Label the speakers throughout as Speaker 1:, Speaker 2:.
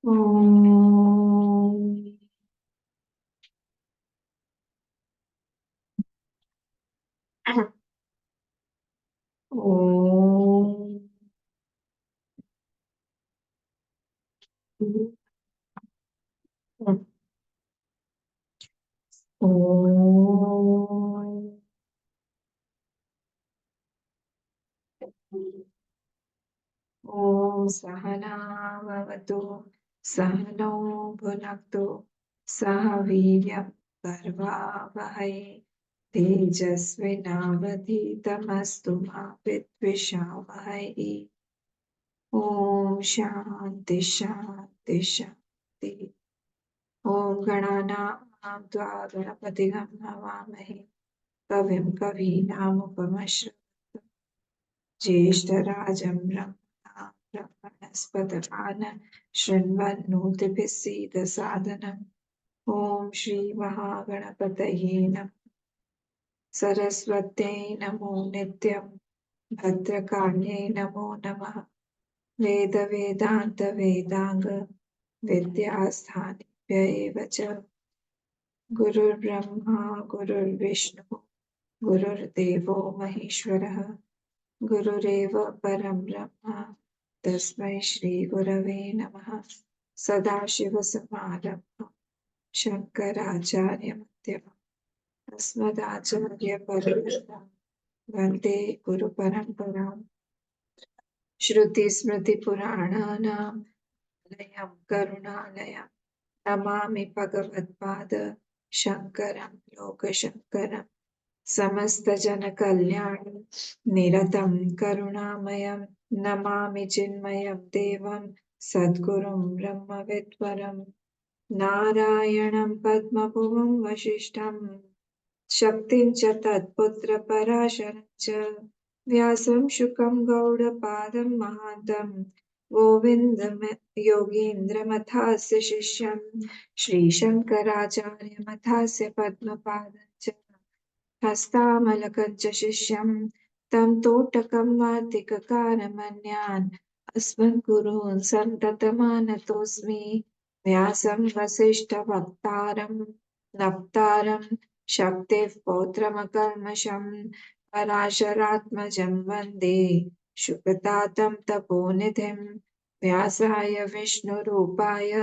Speaker 1: Om. Om. Om. Om Sahana Vavatu Sahano Bhunaktu Sahaviryam Karvavahai Tejasvinavadhitamastu ma Vidvishavahai. Om Shanti Shanti Shanti. Om Ganana Tva Ganapatigam Navamahi Kavim Kavinamupamashra ज्येष्ठराजं ब्रह्मणा ब्रह्मणस्पतपान शृण्वन्नोतिभिः सीदसादनम् ॐ श्रीमहागणपतये नमः सरस्वत्यै नमो नित्यं भद्रकाल्यै नमो नमः वेदान्त विद्यास्थानेभ्य एव च गुरुर्ब्रह्मा गुरुर्विष्णु गुरुर्देवो महेश्वरः गुरुरेव परं ब्रह्म तस्मै श्रीगुरवे नमः सदाशिवसमारम्भं शङ्कराचार्यमध्यमम् अस्मदाचार्यपर्यन्तं वन्दे गुरुपरम्पराम् श्रुतिस्मृतिपुराणानाम् आलयं करुणालयं नमामि भगवत्पाद शङ्करं लोकशङ्करम् समस्तजनकल्याणं निरतं करुणामयं नमामि चिन्मयं देवं सद्गुरुं ब्रह्मविद्वरं नारायणं पद्मभुवं वसिष्ठं शक्तिं च तत्पुत्रपराशरं च व्यासं शुकं गौडपादं महान्तं गोविन्दं योगीन्द्रमथास्य शिष्यं श्रीशङ्कराचार्यमथास्य पद्मपादं च हस्तामलकं च शिष्यं तं तोटकं वार्तिककारमन्यान् अस्मद्गुरून् सन्ततमानतोऽस्मि व्यासं वसिष्ठवक्तारं नप्तारं शक्तिः पौत्रमकल्मषं पराशरात्मजं वन्दे शुकतातं तपोनिधिं व्यासाय विष्णुरूपाय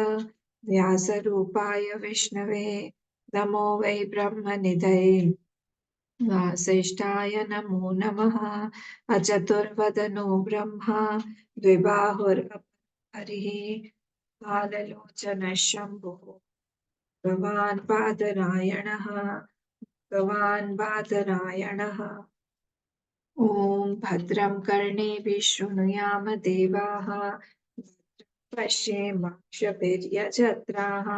Speaker 1: व्यासरूपाय विष्णवे नमो वै ब्रह्मनिधये वासिष्ठाय नमो नमः अचतुर्वदनो ब्रह्मा द्विबाहुर्हरिः काललोचनः शम्भुः भगवान् बादरायणः ॐ भद्रं कर्णेभिः शृणुयाम देवाः पश्येमाक्षभिर्यजत्राः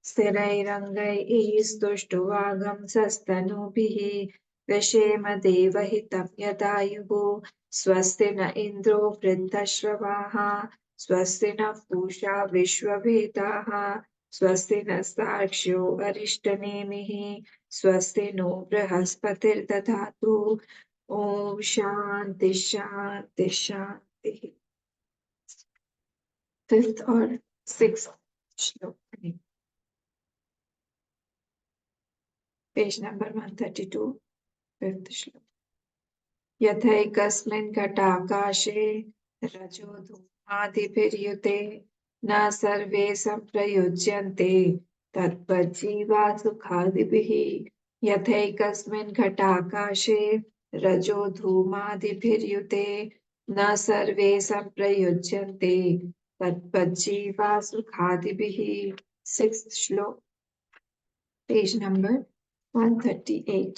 Speaker 1: स्थिरैरङ्गैः स्तुष्टुवागंसस्तनूभिः व्यशेम देवहितं यदायुः स्वस्ति न इन्द्रो वृद्धश्रवाः स्वस्ति नः पूषा विश्ववेदाः स्वस्ति नस्तार्क्ष्यो अरिष्टनेमिः स्वस्ति नो बृहस्पतिर्दधातु ॐ शान्ति शान्ति शान्तिः Fifth or sixth shlok. Page number 132, fifth shlok. यथैकस्मिन् घटाकाशे रजो धूमादिभिर्युते न सर्वे सम्प्रयुज्यन्ते तद्वज्जीवा सुखादिभिः यथैकस्मिन् घटाकाशे रजो धूमादिभिर्युते न सर्वे सम्प्रयुज्यन्ते तद्वज्जीवा सुखादिभिः Sixth shlok, page number 138.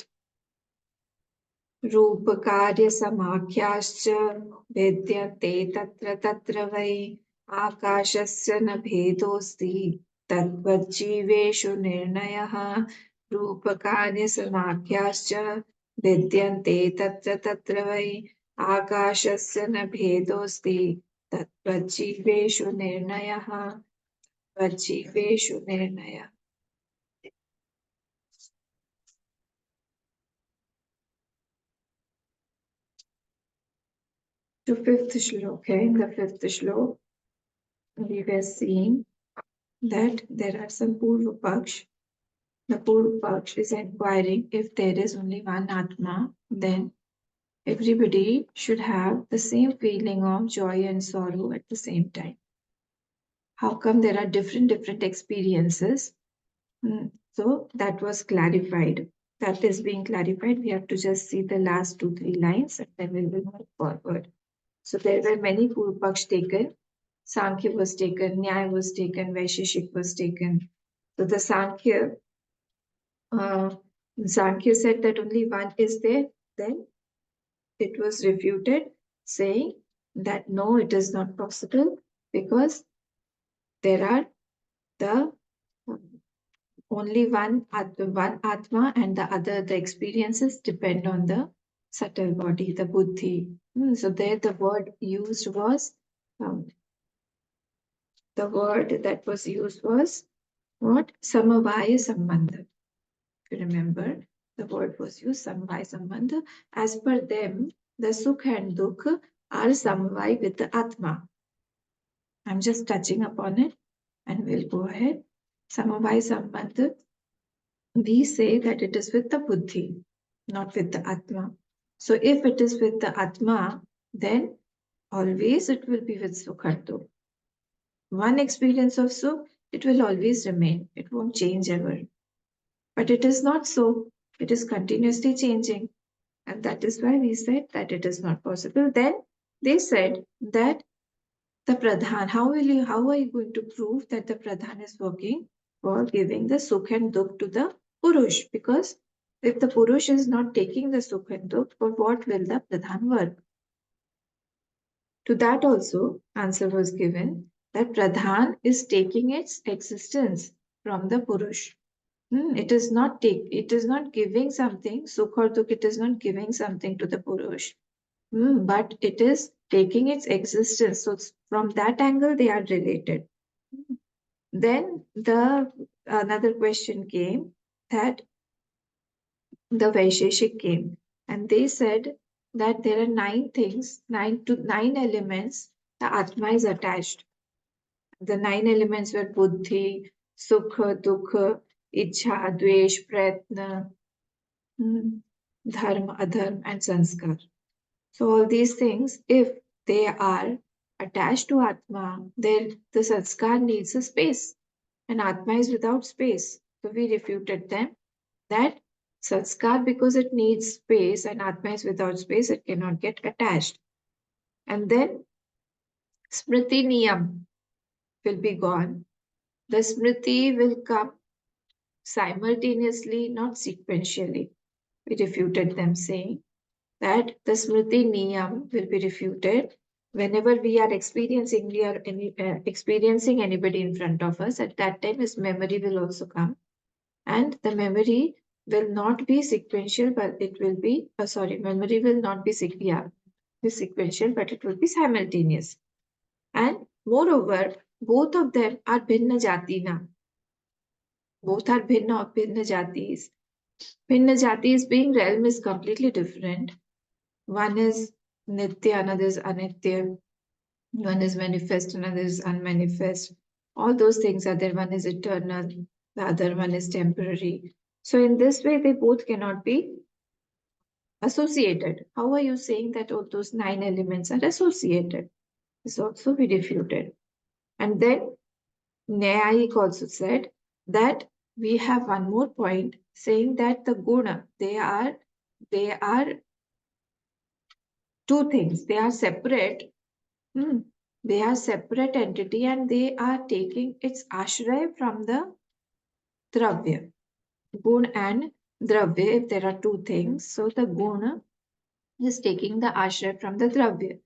Speaker 1: रूपकार्यसमाख्याश्च भेद्यन्ते तत्र तत्र वै आकाशस्य न भेदोऽस्ति तद्वज्जीवेषु निर्णयः रूपकार्यसमाख्याश्च भेद्यन्ते तत्र तत्र वै आकाशस्य न भेदोऽस्ति तद्वज्जीवेषु निर्णयः तद्वज्जीवेषु निर्णयः To fifth shlok. In the fifth shlok, we were seeing that there are some Purva Paksh. The Purva Paksh is inquiring if there is only one Atma, then everybody should have the same feeling of joy and sorrow at the same time. How come there are different experiences? So that was clarified. That is being clarified. We have to just see the last 2, 3 lines and then we will move forward. So there were many Purvapaksh taken. Sankhya was taken, Nyaya was taken, Vaisheshik was taken. So the uh, Sankhya said that only one is there. Then it was refuted, saying that no, it is not possible because there are the only one Atma and the other, the experiences depend on the subtle body, the buddhi. So there the word used was, um, the word that was used was what? Samavaya Sambandha. If you remember, the word was used, Samavaya Sambandha. As per them, the Sukha and Dukha are Samavaya with the Atma. I'm just touching upon it and we'll go ahead. Samavaya Sambandha, we say that it is with the buddhi, not with the Atma. So if it is with the Atma, then always it will be with Sukharto. One experience of Sukh, it will always remain. It won't change ever. But it is not so. It is continuously changing. And that is why we said that it is not possible. Then they said that the Pradhan, how are you going to prove that the Pradhan is working for giving the Sukh and Dukh to the Purush? Because if the Purush is not taking the Sukh and Dukh, for what will the Pradhan work? To that also, answer was given that Pradhan is taking its existence from the Purush. It is not giving something, Sukh or Dukh, it is not giving something to the Purush. But it is taking its existence. So from that angle, they are related. Then another question came that the Vaisheshik came and they said that there are 9 things, 9 elements, the Atma is attached. The 9 elements were Buddhi, Sukha, Dukha, Ichha, Dvesh, Pratna, Dharma, Adharma, and Sanskar. So all these things, if they are attached to Atma, then the Sanskar needs a space. And Atma is without space. So we refuted them that Sanskar, because it needs space and Atma is without space, it cannot get attached. And then Smriti Niyam will be gone. The Smriti will come simultaneously, not sequentially. We refuted them saying that the Smriti Niyam will be refuted whenever we are experiencing anybody in front of us. At that time, his memory will also come, and the memory will not be sequential, but it will be memory will not be sequential, but it will be simultaneous. And moreover, both of them are bhinna jatina. Both are bhinna jatis. Bhinna jatis being realm is completely different. One is Nitya, another is Anitya. One is manifest, another is unmanifest. All those things are there. One is eternal, the other one is temporary. So in this way, they both cannot be associated. How are you saying that all those 9 elements are associated? This also be refuted. And then Nyayik also said that we have one more point saying that the guna, they are 2 things. They are separate. They are separate entity and they are taking its ashray from the dravya. Gun and dravya, if there are 2 things, so the guna is taking the ashray from the dravya.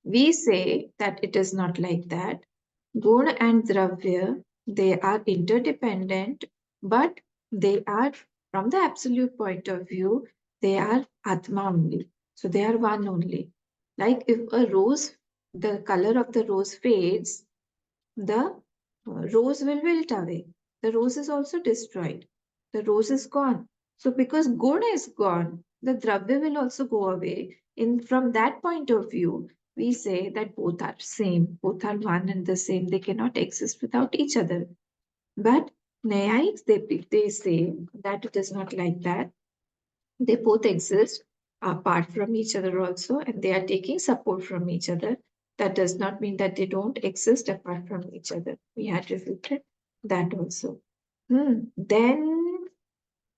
Speaker 1: We say that it is not like that. Gun and dravya, they are interdependent, but they are, from the absolute point of view, they are Atma only. So they are one only. Like if a rose, the color of the rose fades, the rose will wilt away. The rose is also destroyed. The rose is gone. So because guna is gone, the dravya will also go away. From that point of view, we say that both are same, both are one and the same. They cannot exist without each other. But Nyayiks, they say that it is not like that. They both exist apart from each other also, and they are taking support from each other. That does not mean that they don't exist apart from each other. We had refuted that also. Then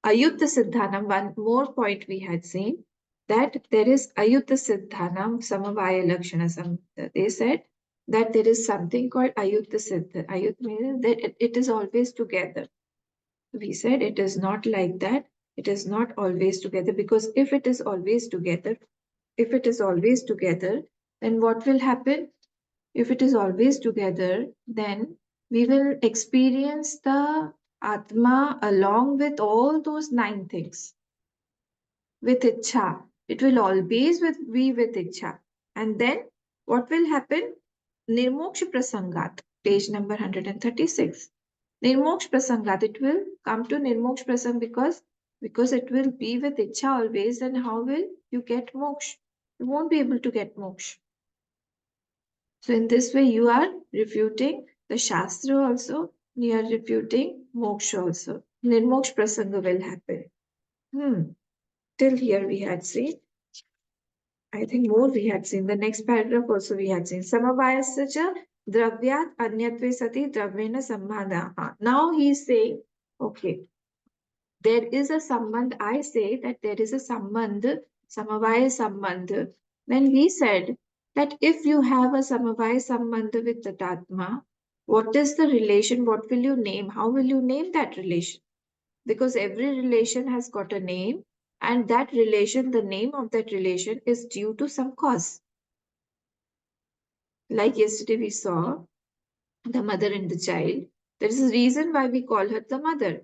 Speaker 1: Ayutta Siddhanam, one more point we had seen, that there is Ayutta Siddhanam Samavaya Lakshana Samhita. They said that there is something called Ayutta Siddha. Ayut means that it is always together. We said it is not like that. It is not always together, because if it is always together, then what will happen? If it is always together, then we will experience the Atma along with all those 9 things with Ichha. It will always be with Ichha. And then what will happen? Nirmoksha Prasangat, page number 136. Nirmoksha Prasangat, it will come to Nirmoksha Prasang because it will be with Ichha always. And how will you get moksha? You won't be able to get moksha. So in this way, you are refuting the Shastra also, you are refuting moksha also. Nirmoksha Prasanga will happen. Till here we had seen. I think more we had seen. The next paragraph also we had seen. Samavayasacha dravyat anyatve sati dravyena sambandha. Now he is saying, okay, there is a sambandh. I say that there is a sambandh, samavaya sambandh. When we said that if you have a samavaya sambandh with the Tatma, what is the relation? What will you name? How will you name that relation? Because every relation has got a name, and that relation, the name of that relation is due to some cause. Like yesterday we saw the mother and the child. There is a reason why we call her the mother.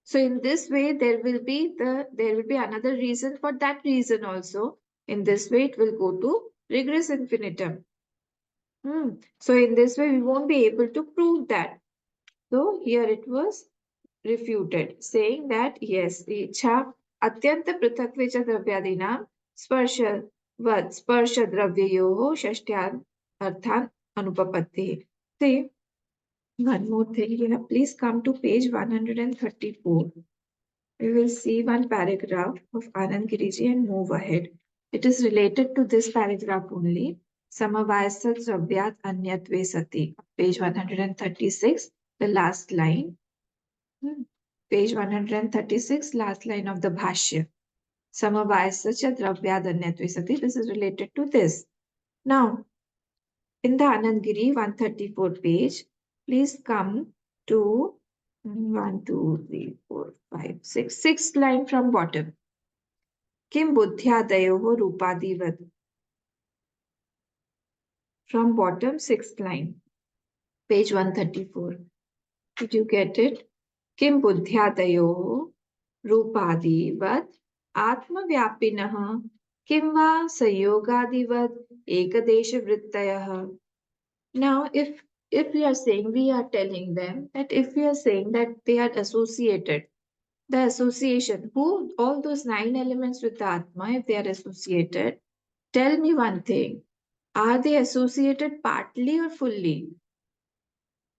Speaker 1: So in this way, there will be another reason for that reason also. In this way, it will go to regress infinitum. So in this way, we won't be able to prove that. So here it was refuted, saying that yes, ichha atyanta prithakvecha dravyadinam sparsha vad sparsha dravyayoho shashtyan arthan anupapatti. See, one more thing here. Please come to page 134. We will see one paragraph of Anand Giriji and move ahead. It is related to this paragraph only. Samavayasat Ravyat Anyatve Sati. Page 136, the last line. Page 136, last line of the Bhashya. Samavayasat Ravyat Anyatve Sati. This is related to this. Now, in the Anand Giri 134 page, please come to 1, 2, 3, 4, 5, 6. Sixth line from bottom. Kim buddhyadayoho rupadivat. From bottom, sixth line, page 134. Did you get it? Kim buddhyadayoho rupadivat atmavyapinah kim va sayogadivat ekadesha vrittayah. Now, if we are saying, we are telling them that if we are saying that they are associated, the association, who all those 9 elements with the Atma, if they are associated, tell me one thing. Are they associated partly or fully?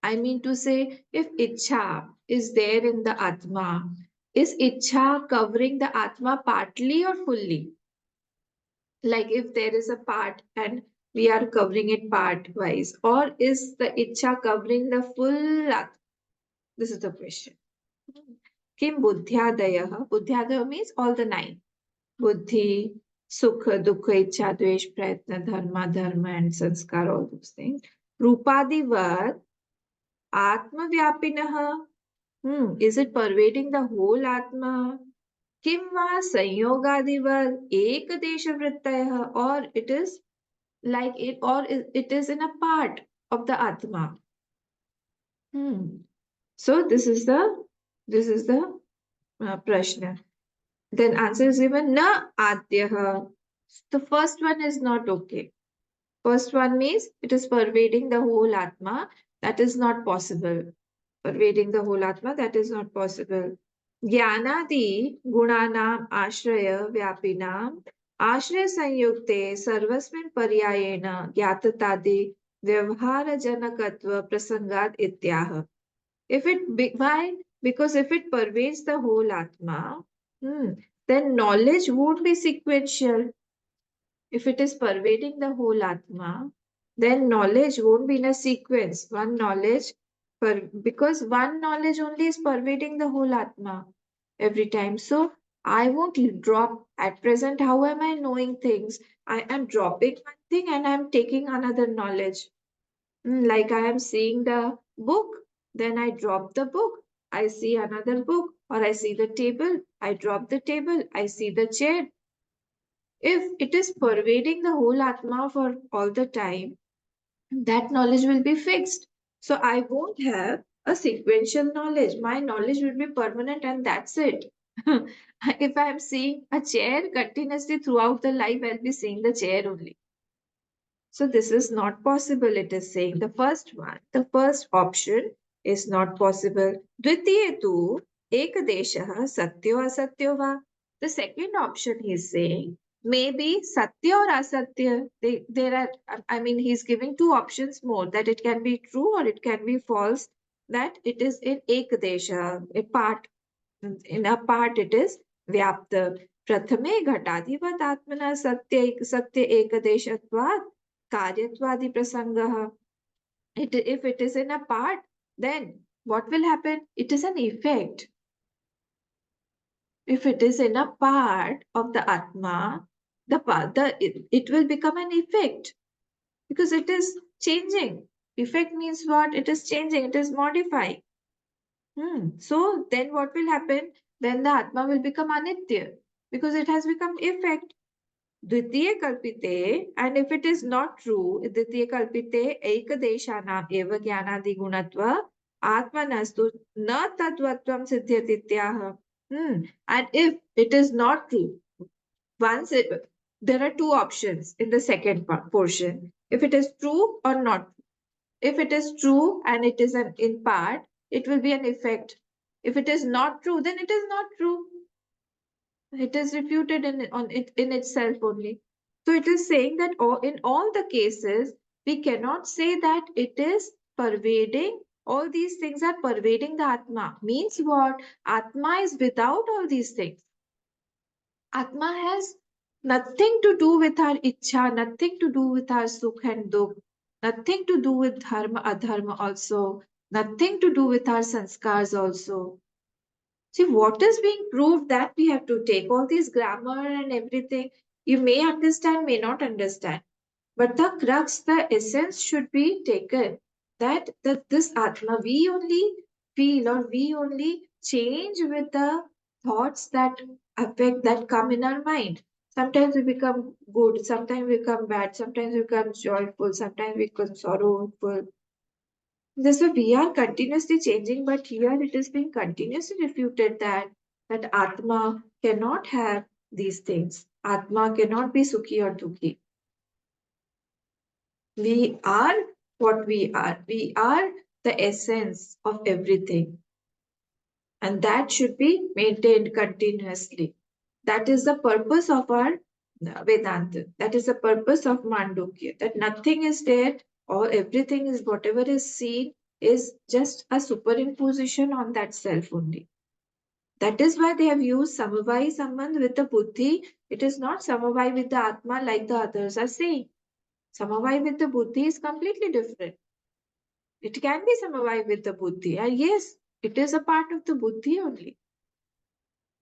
Speaker 1: I mean to say, if Ichha is there in the Atma, is Ichha covering the Atma partly or fully? Like if there is a part and we are covering it part wise, or is the Ichha covering the full Atma? This is the question. Kim buddhyadaya? Buddhyadaya means all the 9. Buddhi, Sukha, Dukha, Ichha, Dvesh, Prayatna, Dharma, and Sanskar, all those things. Rupadivat, Atmavyapinah. Is it pervading the whole Atma? Kim va Sanyogadivat, Ekadesha Vrittayah, or it is like it, or it is in a part of the Atma. So this is the prashna. Then answer is given na adyah. The first one is not okay. First one means it is pervading the whole Atma. That is not possible. Pervading the whole Atma, that is not possible. Jnanadi gunanam ashraya vyapinam ashraya sanyukte sarvasmin paryayena jnatatadi vyavhara janakatva prasangat ityah. Why? Because if it pervades the whole Atma, then knowledge won't be sequential. If it is pervading the whole Atma, then knowledge won't be in a sequence. Because one knowledge only is pervading the whole Atma every time. So I won't drop. At present, how am I knowing things? I am dropping one thing and I'm taking another knowledge. Like I am seeing the book, then I drop the book. I see another book, or I see the table. I drop the table. I see the chair. If it is pervading the whole Atma for all the time, that knowledge will be fixed. So I won't have a sequential knowledge. My knowledge will be permanent and that's it. If I am seeing a chair continuously throughout the life, I'll be seeing the chair only. So this is not possible, it is saying. The first option is not possible. Dvitiye tu ekadeshah satyo asatyo va. The second option he is saying maybe satya or asatya. There are, I mean, he's giving two options more, that it can be true or it can be false, that it is in ekadesha, a part. In a part it is vyapta. Prathame घटाधिपत आत्मना सत्य एकदेशत्वात् कार्यत्वादि prasangah. If it is in a part, then what will happen? It is an effect. If it is in a part of the Atma, it will become an effect because it is changing. Effect means what? It is changing, it is modifying. So then what will happen? Then the Atma will become Anitya because it has become effect. Dvitiya kalpite, and if it is not true, Dvitiya kalpite ekadeshanam eva jnanadi gunatva atmanastu na tadvatvam siddhyatityah. And if it is not true, there are two options in the second portion. If it is true or not. If it is true and it is an in part, it will be an effect. If it is not true, then it is not true. It is refuted in itself only. So it is saying that in all the cases, we cannot say that it is pervading, all these things are pervading the Atma. Means what? Atma is without all these things. Atma has nothing to do with our ichha, nothing to do with our sukh and dukh, nothing to do with dharma, adharma also, nothing to do with our sanskars also. See, what is being proved, that we have to take all these grammar and everything. You may understand, may not understand. But the crux, the essence should be taken, that this Atma, we only feel or we only change with the thoughts that affect, that come in our mind. Sometimes we become good, sometimes we become bad, sometimes we become joyful, sometimes we become sorrowful. This way we are continuously changing, but here it is being continuously refuted that Atma cannot have these things. Atma cannot be Sukhi or Dukhi. We are what we are. We are the essence of everything. And that should be maintained continuously. That is the purpose of our Vedanta. That is the purpose of Mandukya. That nothing is there, or everything is, whatever is seen is just a superimposition on that self only. That is why they have used Samavai Sambandh with the Buddhi. It is not Samavai with the Atma like the others are saying. Samavai with the Buddhi is completely different. It can be Samavai with the Buddhi. And yes, it is a part of the Buddhi only.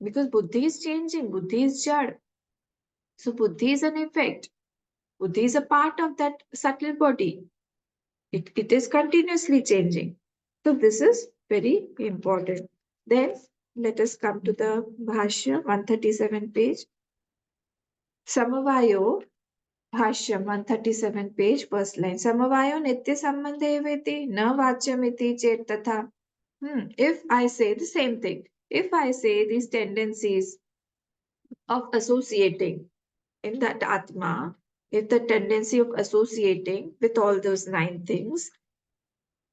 Speaker 1: Because Buddhi is changing, Buddhi is Jad. So Buddhi is an effect. Buddhi is a part of that subtle body. It is continuously changing. So this is very important. Then let us come to the Bhashya, 137 page. Samavayo Bhashyam, 137 page, first line. Samavayo nitya sambandhe veti na vachyamiti chet tatha. If I say the same thing, if I say these tendencies of associating in that Atma, if the tendency of associating with all those 9 things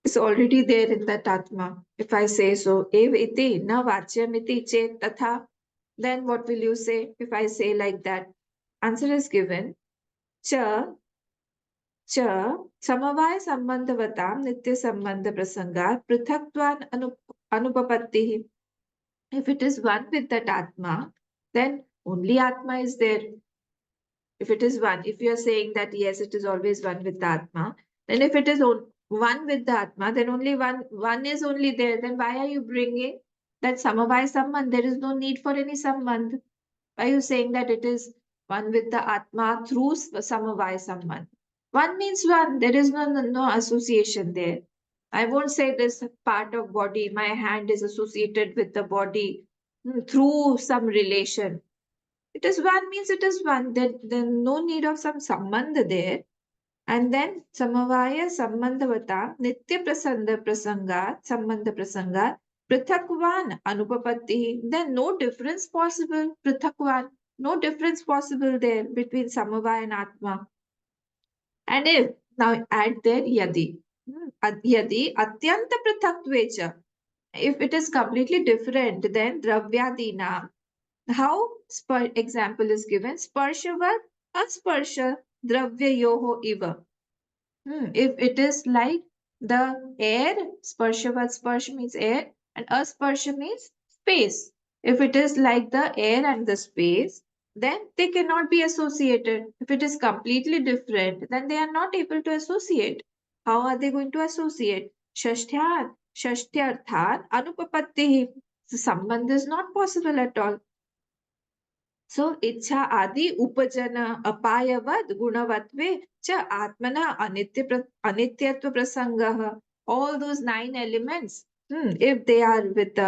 Speaker 1: is already there in that Atma, if I say so, ev iti na vachyamiti chet tatha, then what will you say if I say like that? Answer is given. Cha च समवाय संबंधवतां नित्य संबंध प्रसंगात् पृथक्त्वान् अनुपपत्तिः. If it is one with that Atma, then only Atma is there. If it is one, if you are saying that yes, it is always one with the Atma, then if it is one with the Atma, then only one is only there. Then why are you bringing that Samavaya Sambandh? There is no need for any Sambandh. Why are you saying that it is one with the Atma through Samavaya Sambandh? One means one. There is no association there. I won't say this part of body, my hand is associated with the body through some relation. It is one means it is one. Then no need of some sambandha there. And then samavaya sambandhavata nitya prasanda prasangat sambandha prasangat prithakvan anupapatti. Then no difference possible. Prithakvan, no difference possible there between samavaya and atma. And if now add there yadi. Yadi atyanta prithakvecha. If it is completely different, then dravyadina. How example is given? Sparshavat asparsha dravyayoho iva. If it is like the air, sparshavat sparsh means air and asparsha means space. If it is like the air and the space, then they cannot be associated. If it is completely different, then they are not able to associate. How are they going to associate? Shashthyarthan anupapattihi. The sambandh is not possible at all. So, इच्छा आदि उपजन अपायवद गुणवत्वे च आत्मना अनित्यत्व प्रसंगः. All those 9 elements, if they are with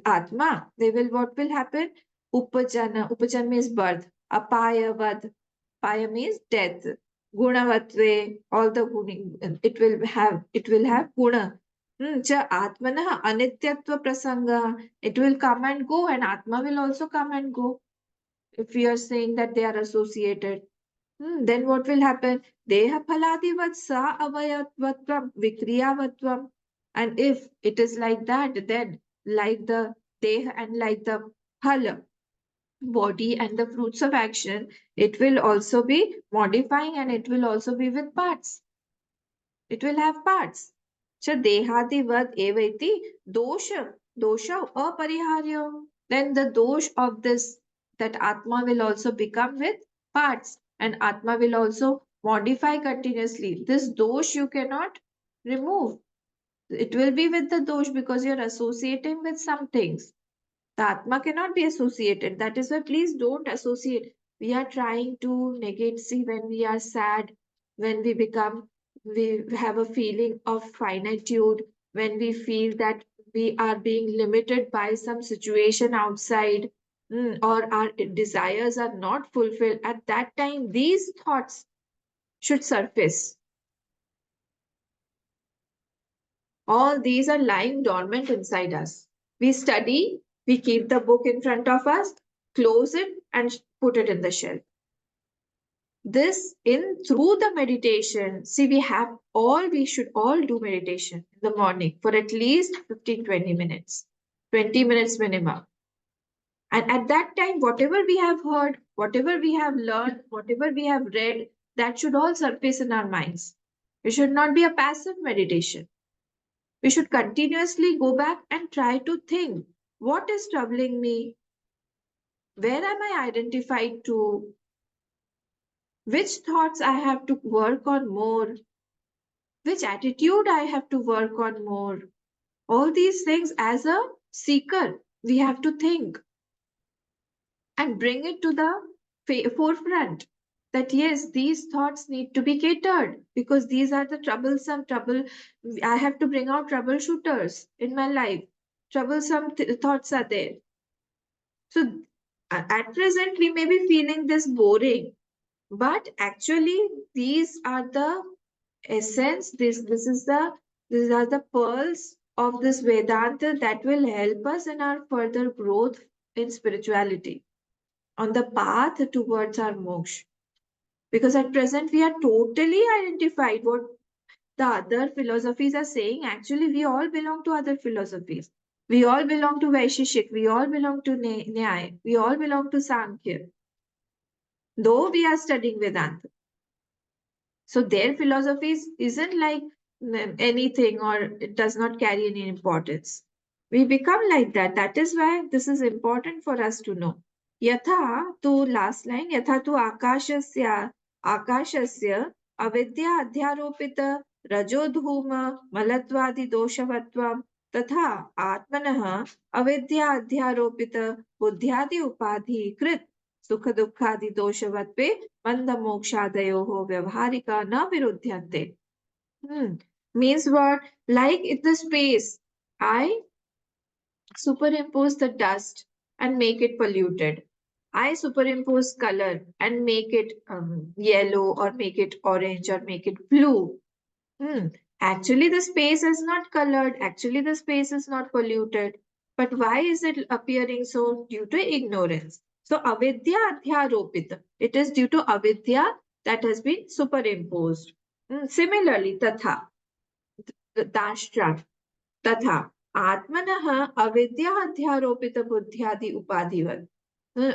Speaker 1: Atma, they will, what will happen? Upajana means birth. Apayavad. Paya means death. Gunavatve, all the guni, it will have guna. Cha atmanah anityatva prasanga. It will come and go, and Atma will also come and go. If we are saying that they are associated, then what will happen? Deha phaladivat sa avayatvatvam vikriyavatvam. And if it is like that, then like the deha and like the phala, body and the fruits of action, it will also be modifying and it will also be with parts. It will have parts. Cha dehadivat evaiti dosha apariharya. Then the dosh of this, that Atma will also become with parts and Atma will also modify continuously. This dosh you cannot remove. It will be with the dosh because you're associating with some things. The Atma cannot be associated. That is why please don't associate. We are trying to negate, see, when we are sad, when we have a feeling of finitude, when we feel that we are being limited by some situation outside, or our desires are not fulfilled. At that time, these thoughts should surface. All these are lying dormant inside us. We study, we keep the book in front of us, close it, and put it in the shelf. This in through the meditation, see, we should all do meditation in the morning for at least 15-20 minutes, 20 minutes minimum. And at that time, whatever we have heard, whatever we have learned, whatever we have read, that should all surface in our minds. It should not be a passive meditation. We should continuously go back and try to think, what is troubling me? Where am I identified to? Which thoughts I have to work on more? Which attitude I have to work on more? All these things as a seeker, we have to think and bring it to the forefront. That yes, these thoughts need to be catered because these are the trouble. I have to bring out troubleshooters in my life. Troublesome thoughts are there. So at present, we may be feeling this boring, but actually, these are the essence. These are the pearls of this Vedanta that will help us in our further growth in spirituality on the path towards our moksha. Because at present, we are totally identified what the other philosophies are saying. Actually, we all belong to other philosophies. We all belong to Vaisheshik. We all belong to Nyaya. We all belong to Sankhya. Though we are studying Vedanta. So their philosophy isn't like anything, or it does not carry any importance. We become like that. That is why this is important for us to know. Yatha tu, last line, yatha tu akashasya avidya adhyaropita rajodhuma malatvadi doshavatvam तथा आत्मनः अविद्या अध्यारोपित बुद्ध्यादि उपाधि कृत सुख दुःखादि दोषवत्वे बंध मोक्षादयोः व्यवहारिका न विरुध्यन्ते. Means what? Like in the space, I superimpose the dust and make it polluted. I superimpose color and make it yellow, or make it orange, or make it blue. Hmm. Actually, the space is not colored. Actually, the space is not polluted. But why is it appearing so? Due to ignorance. So, avidya adhyaropita. It is due to avidya that has been superimposed. Similarly, tatha, dashtra, tatha, atmanah avidya adhyaropita buddhyadi upadhivat.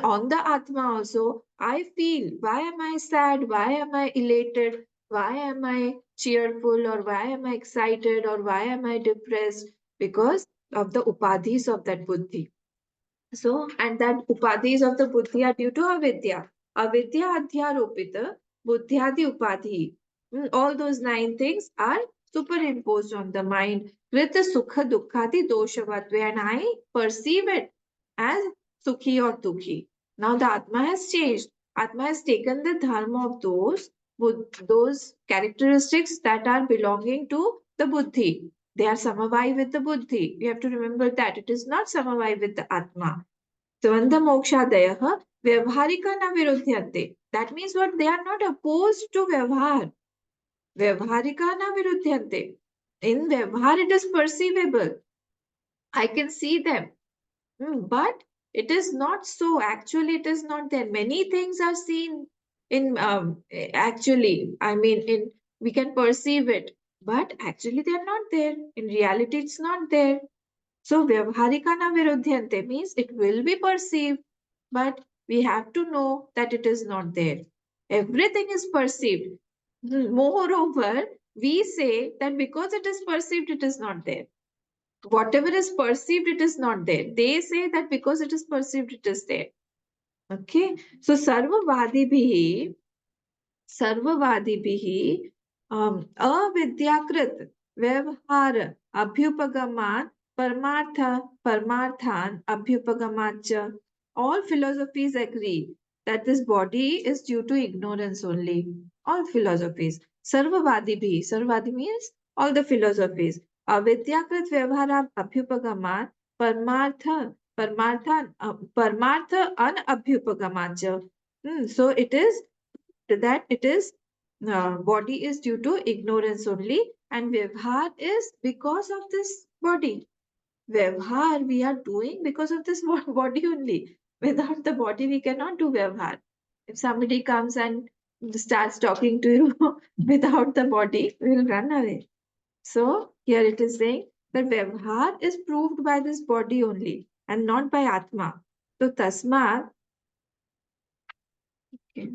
Speaker 1: On the Atma also, I feel, why am I sad? Why am I elated? Why am I cheerful? Or why am I excited? Or why am I depressed? Because of the upadhis of that buddhi. So, and that upadhis of the buddhi are due to avidya. Avidya adhyaropita buddhyadi upadhi. All those 9 things are superimposed on the mind with the sukha dukkhadi doshavatve, and I perceive it as sukhi or dukhi. Now the Atma has changed. Atma has taken the dharma of those characteristics that are belonging to the buddhi. They are samavai with the buddhi. You have to remember that it is not samavai with the Atma. Svandha mokshadayah vyavharika na viruddhyante. That means what? They are not opposed to vyavhar. Vyavharika na viruddhyante. In vyavhar, it is perceivable. I can see them. But it is not so. Actually, it is not there. Many things are seen in actually. I mean, in we can perceive it, but actually they are not there. In reality, it's not there. So vyavharika na viruddhyante means it will be perceived, but we have to know that it is not there. Everything is perceived. Moreover, we say that because it is perceived, it is not there. Whatever is perceived, it is not there. They say that because it is perceived, it is there. Okay. So सर्ववादिभिः अविद्याकृत व्यवहार अभ्युपगमात् परमार्थ परमार्थान अभ्युपगमात् च. All philosophies agree that this body is due to ignorance only. All philosophies. Sarvavadi means all the philosophies. Avidyakrit vyavhara abhyupagamat parmartha parmarthan parmartha anabhyupagamat cha. So it is that it is body is due to ignorance only, and vyavhar is because of this body. Vyavhar we are doing because of this body only. Without the body, we cannot do vyavhar. If somebody comes and starts talking to you without the body, we will run away. So here it is saying that vyavhar is proved by this body only and not by Atma. So tasmat, okay,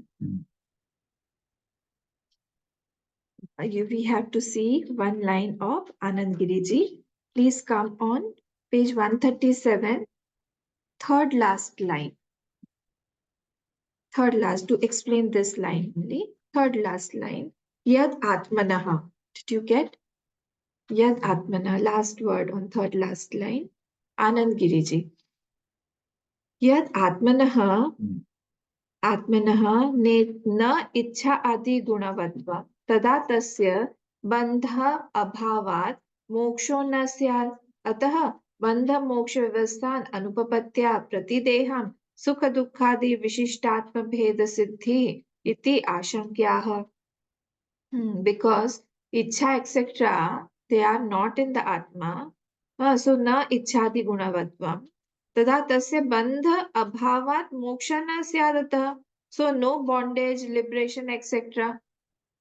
Speaker 1: we have to see one line of Anand Giriji. Please come on page 137, third last line. Third last, to explain this line only. Third last line. Yad Atmanaha. Did you get? Yad Atmana. Last word on third last line. Anand Giriji. Yad Atmanaha. आत्मनः न इच्छा आदि गुणवत्व तदा तस्य बन्धः अभावात् मोक्षो न स्यात्. अतः बन्ध मोक्ष व्यवस्थान अनुपपत्या प्रतिदेहं सुख दुःखादि विशिष्टात्म भेद सिद्धि इति आशंक्याः. Because ichha etc. they are not in the atma. So na ichhadi gunavatvam. Tada tasya bandha abhavat moksha na syadata. So no bondage, liberation, etc.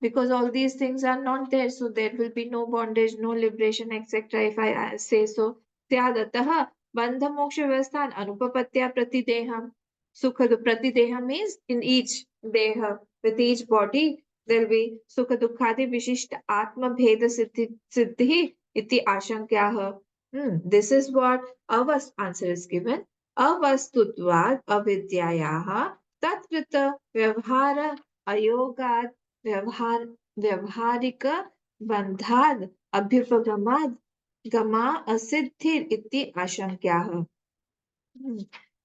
Speaker 1: Because all these things are not there, so there will be no bondage, no liberation, etc. If I say so. Syadatah bandha moksha vyavasthan anupapatya pratideham. Sukha pratideham means in each deha, with each body, there'll be Sukha Dukkhadi Vishishta Atma Bheda Siddhi Iti Ashankyaha. This is what our answer is given. Avastutvad avidyayaha tatvita vyavhara ayogad vyavharika bandhad abhyupagamad gama asiddhir iti ashankyaha.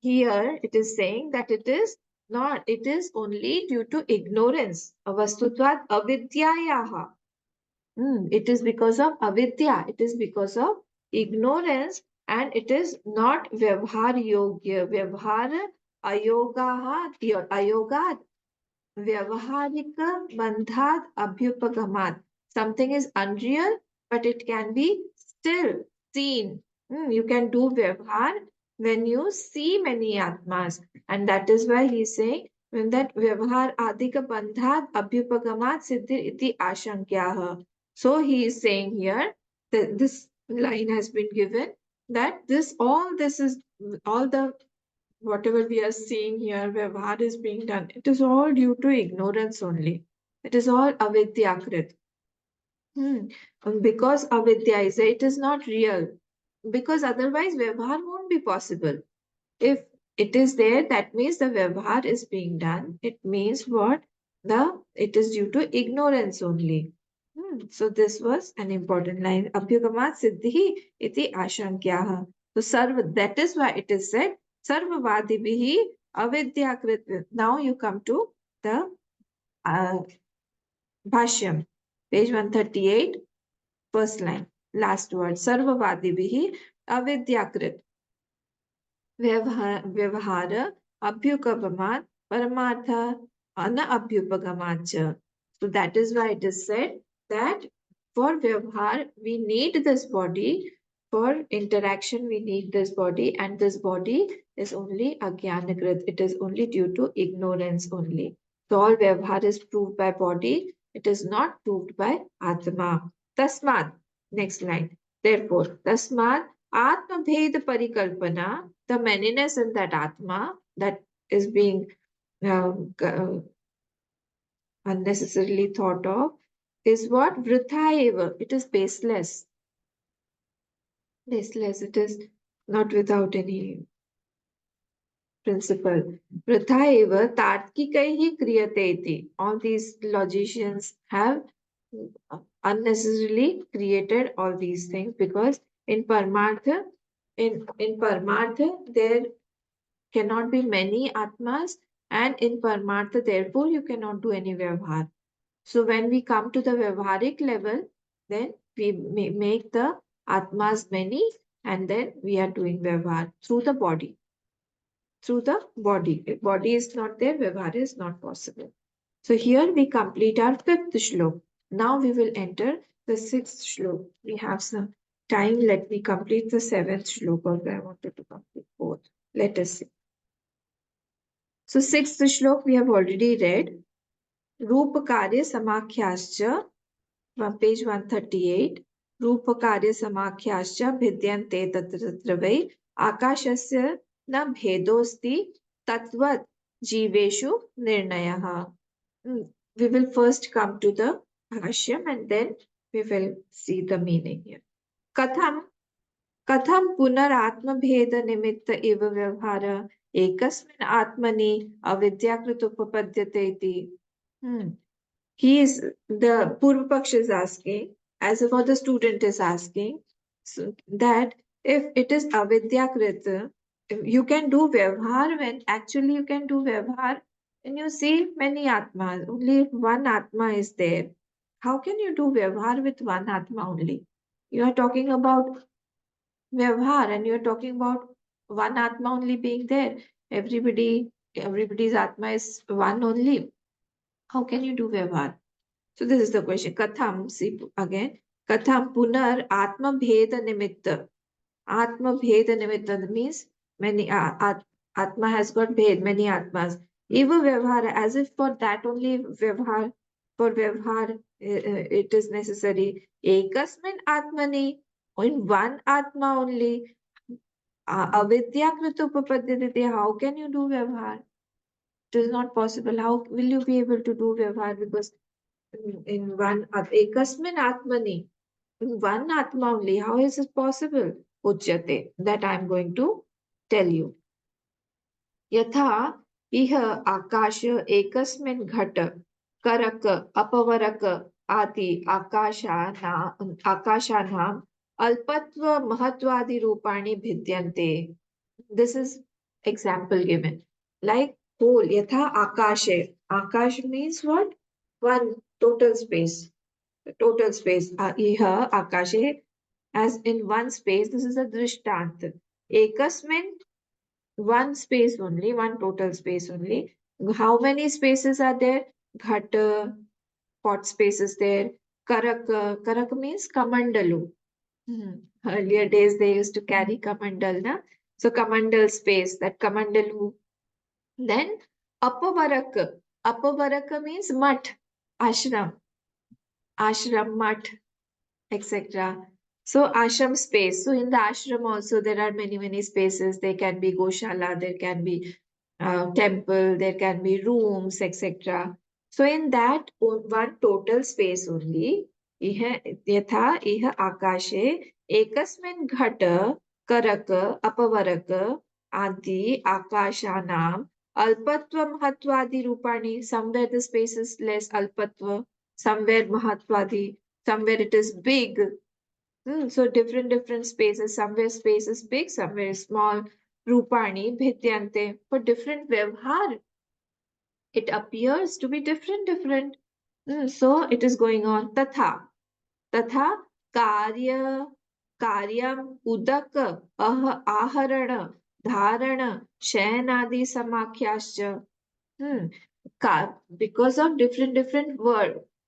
Speaker 1: Here it is saying that it is not, it is only due to ignorance. Avastutvad avidyayaha. It is because of avidya, it is because of ignorance, and it is not vyavhar yogya. Vyavhar ayogaha, ayogat, vyavaharika bandhat abhyupagamat. Something is unreal, but it can be still seen. You can do vyavhar when you see many atmas. And that is why he is saying, when that vyavhar adika bandhat abhyupagamat siddhir iti ashankyaha. So he is saying here that this line has been given, that this is all the whatever we are seeing here, where vad is being done, it is all due to ignorance only. It is all avidyakrit. Because avidya is it is not real. Because otherwise vyavhar won't be possible. If it is there, that means the vyavhar is being done. It means what? It is due to ignorance only. So this was an important line. Abhyugamat siddhi iti ashankyaha. So sarva, that is why it is said sarvavadibihi avidyakrit. Now you come to the uh, bhashyam, page 138, first line, last word. Sarvavadibihi avidyakrit. व्यवहार अभ्युपगमात् परमार्थ अनअभ्युपगमाच्च. So that is why it is said that for vyavhar we need this body, for interaction we need this body, and this body is only agyanakrit. It is only due to ignorance only. So all vyavhar is proved by body. It is not proved by atma. Tasmat. Next line. Therefore, tasmat Atma Bhed Parikalpana, the manyness in that Atma that is being unnecessarily thought of, is what? Vritha eva. It is baseless. Baseless. It is not without any principle. Vritha eva tartkikaihi kriyate iti. All these logicians have unnecessarily created all these things because in Paramartha, in Paramartha, there cannot be many atmas, and in Paramartha, therefore, you cannot do any Vyavhar. So when we come to the Vyavharik level, then we make the atmas many, and then we are doing Vyavhar through the body. Through the body. If body is not there, Vyavhar is not possible. So here we complete our fifth shlok. Now we will enter the sixth shlok. We have some time. Let me complete the seventh shlok, although I wanted to complete both. Let us see. So sixth shlok we have already read. Rupakarya Samakhyascha, page 138. Rupakarya Samakhyascha Bhidyante Tatra Vai Akashasya na Bhedosti Tatvat Jiveshu Nirnayaha. We will first come to the bhashyam and then we will see the meaning here. Katham पुनरात्मभेद निमित्त इव व्यवहार एकस्मिन् आत्मनि अविद्याकृत उपपद्यते इति. He is, the Purva Paksha is asking, as if the student is asking, so that if it is avidyakrit, you can do vyavhar when actually you can do vyavhar when you see many atmas, only one atma is there. How can you do vyavhar with one atma only? You are talking about Vyavhar, and you're talking about one Atma only being there. Everybody's Atma is one only. How can you do Vyavhar? So this is the question. Katham, see again. Katham punar Atma Bheda Nimitta. Atma Bheda Nimitta means many Atma has got Bhed, many Atmas. Eva Vyavhar, as if for that only Vyavhar, for Vyavhar it is necessary. Ekasmin Atmani, in one Atma only. Avidyakrita upapadyate, how can you do Vyavhar? It is not possible. How will you be able to do Vyavhar? Because in one ekasmin atmani, in one atma only. How is it possible? Uchyate. That I am going to tell you. यथा इह आकाश एकस्मिन् घट करक अपवरक आदि आकाशानाम् अल्पत्व महत्वादि रूपाणि भिद्यन्ते. This is example given. Like whole, yatha akashe. Akash means what? One total space. Total space. Iha akashe, as in one space. This is a drishtant. Ekasmin, one space only, one total space only. How many spaces are there? Ghat, pot space is there. Karak, karak means kamandalu. Earlier days they used to carry kamandal, na? So kamandal space, that kamandalu. Then apavarak. Apavarak means mutt, ashram, ashram mutt, etc. So ashram space. So in the ashram also there are many spaces. There can be goshala, there can be temple, there can be rooms, etc. So in that one total space only, यथा इह आकाशे एकस्मिन् घट करक अपवरक आदि आकाशानाम् अल्पत्व महत्वादि रूपाणि. Somewhere the space is less alpatva, somewhere mahatwadi, somewhere it is big. So different spaces. Somewhere space is big, somewhere is small. Rupani bhityante. For different vyavhar, it appears to be different. So it is going on. तथा कार्य कार्यम उदक आहरण धारण शयनादि समाख्याश्च. Hmm. Because of different